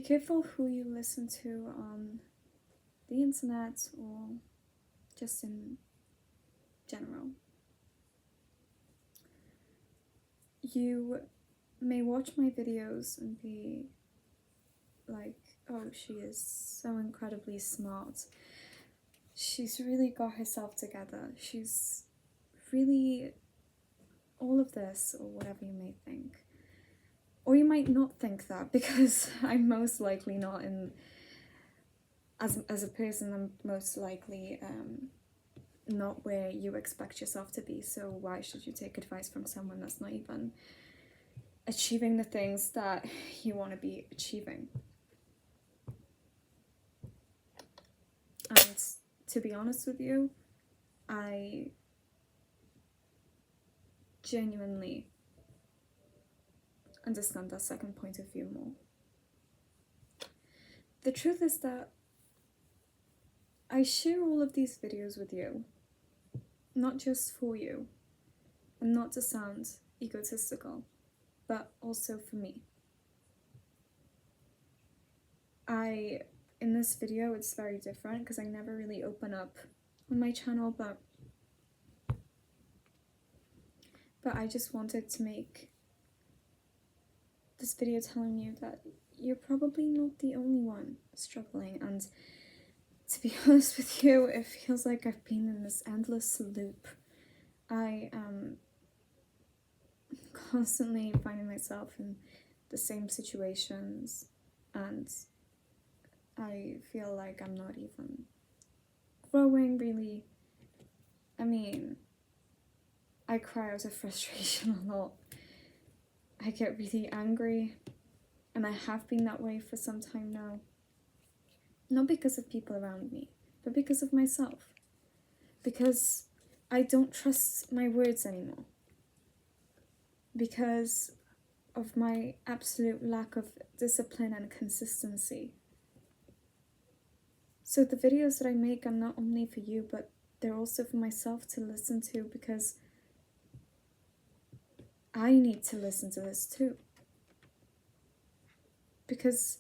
Be careful who you listen to on the internet or just in general. You may watch my videos and be like, oh, she is so incredibly smart. She's really got herself together. She's really all of this, or whatever you may think. Or you might not think that, because I'm most likely not in... As a person, I'm most likely not where you expect yourself to be, so why should you take advice from someone that's not even achieving the things that you want to be achieving? And to be honest with you, I genuinely understand that second point of view more. The truth is that I share all of these videos with you, not just for you, and not to sound egotistical, but also for me. In this video, it's very different because I never really open up on my channel, but I just wanted to make this video telling you that you're probably not the only one struggling, and to be honest with you, it feels like I've been in this endless loop. I am constantly finding myself in the same situations, and I feel like I'm not even growing, really. I mean, I cry out of frustration a lot. I get really angry, and I have been that way for some time now. Not because of people around me, but because of myself. Because I don't trust my words anymore. Because of my absolute lack of discipline and consistency. So the videos that I make are not only for you, but they're also for myself to listen to, because I need to listen to this too. Because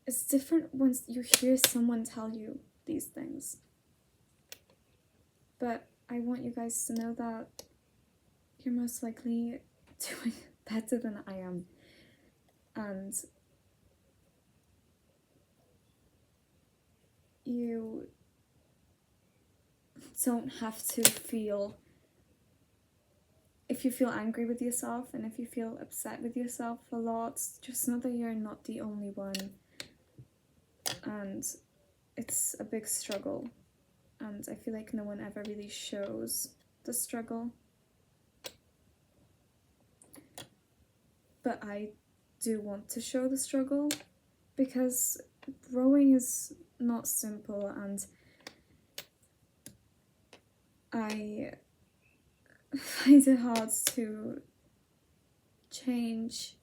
it's different when you hear someone tell you these things. But I want you guys to know that you're most likely doing better than I am. And you don't have to feel... If you feel angry with yourself and if you feel upset with yourself a lot, just know that you're not the only one. And it's a big struggle. And I feel like no one ever really shows the struggle. But I do want to show the struggle, because growing is not simple, and I find it hard to change.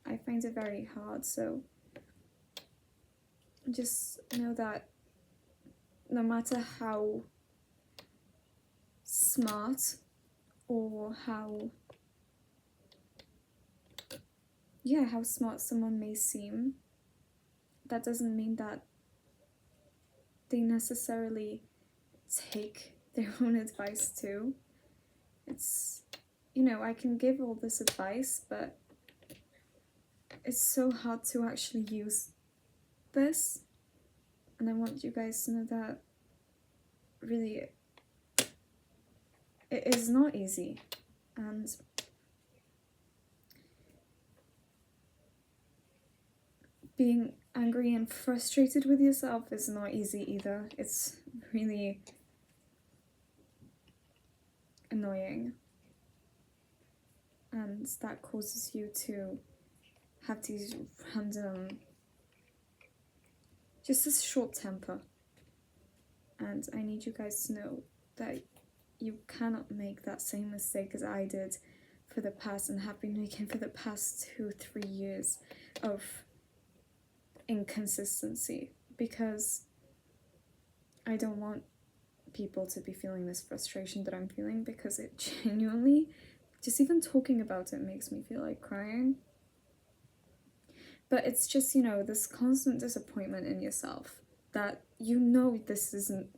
I find it very hard, so just know that no matter how smart or how smart someone may seem, that doesn't mean that they necessarily take their own advice too. It's, I can give all this advice, but it's so hard to actually use this, and I want you guys to know that really it is not easy, and being angry and frustrated with yourself is not easy either. It's really annoying, and that causes you to have these random, just this short temper. And I need you guys to know that you cannot make that same mistake as I did for the past and have been making for the past 2-3 years of inconsistency, because I don't want people to be feeling this frustration that I'm feeling, because it genuinely, just even talking about it makes me feel like crying. But it's just, this constant disappointment in yourself that this isn't,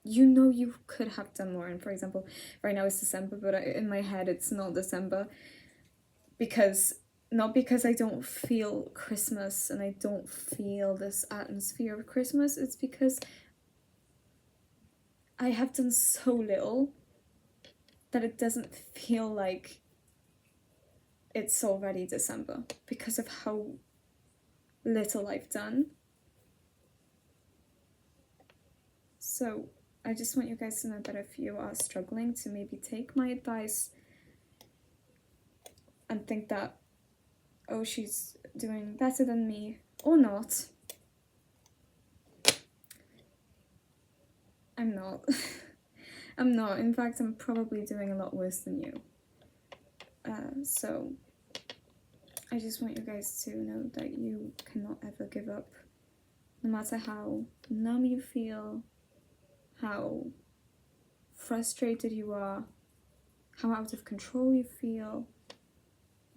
you could have done more. And for example, right now it's December, but in my head it's not December, not because I don't feel Christmas and I don't feel this atmosphere of Christmas, it's because I have done so little that it doesn't feel like it's already December because of how little I've done. So I just want you guys to know that if you are struggling, to maybe take my advice and think that, oh, she's doing better than me, or not. I'm not. I'm not. In fact, I'm probably doing a lot worse than you. So I just want you guys to know that you cannot ever give up. No matter how numb you feel, how frustrated you are, how out of control you feel,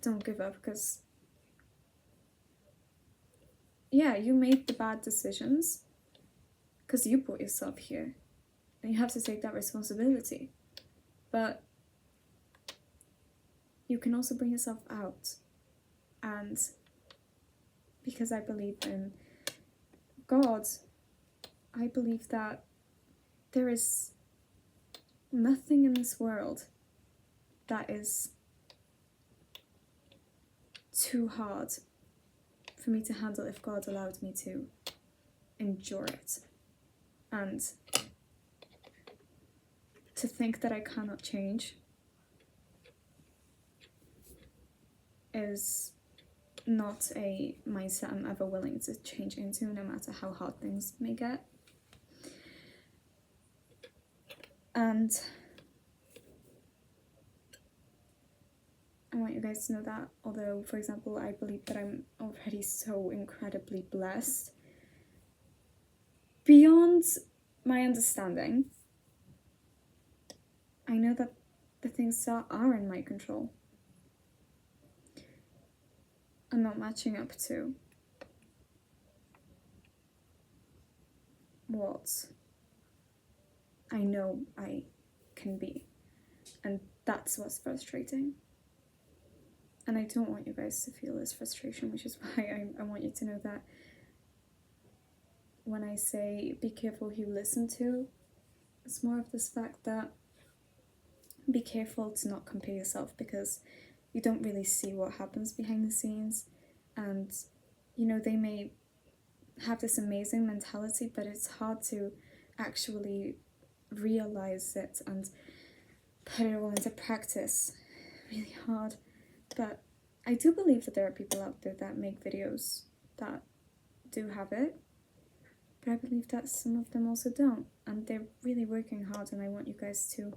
don't give up, because yeah, you made the bad decisions because you brought yourself here and you have to take that responsibility. But you can also bring yourself out. And because I believe in God, I believe that there is nothing in this world that is too hard for me to handle if God allowed me to endure it. And to think that I cannot change is not a mindset I'm ever willing to change into, no matter how hard things may get. And I want you guys to know that although, for example, I believe that I'm already so incredibly blessed, beyond my understanding, I know that the things that are in my control are not matching up to what I know I can be. And that's what's frustrating. And I don't want you guys to feel this frustration, which is why I want you to know that when I say be careful who you listen to, it's more of this fact that be careful to not compare yourself, because you don't really see what happens behind the scenes. And, they may have this amazing mentality, but it's hard to actually realize it and put it all into practice. Really hard. But I do believe that there are people out there that make videos that do have it, but I believe that some of them also don't, and they're really working hard. And I want you guys to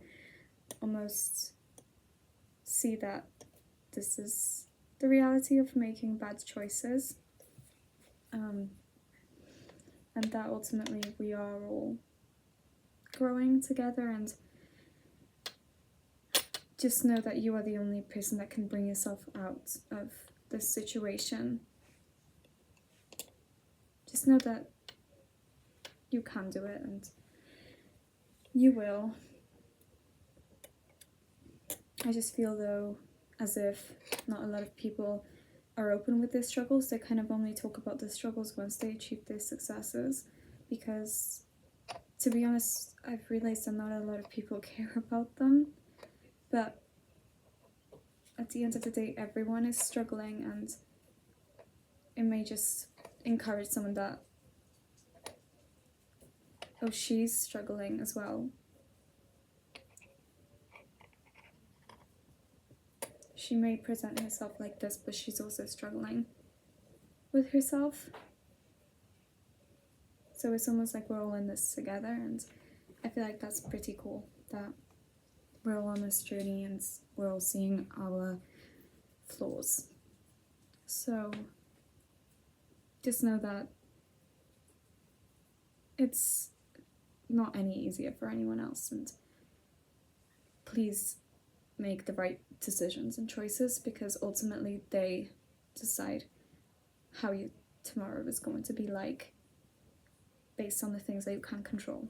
almost see that this is the reality of making bad choices, and that ultimately we are all growing together. And just know that you are the only person that can bring yourself out of this situation. Just know that you can do it, and you will. I just feel, though, as if not a lot of people are open with their struggles. They kind of only talk about their struggles once they achieve their successes, because, to be honest, I've realized that not a lot of people care about them. But at the end of the day, everyone is struggling, and it may just encourage someone that, oh, she's struggling as well. She may present herself like this, but she's also struggling with herself. So it's almost like we're all in this together, and I feel like that's pretty cool, that we're all on this journey and we're all seeing our flaws. So just know that it's not any easier for anyone else, and please make the right decisions and choices, because ultimately they decide how your tomorrow is going to be like based on the things that you can control.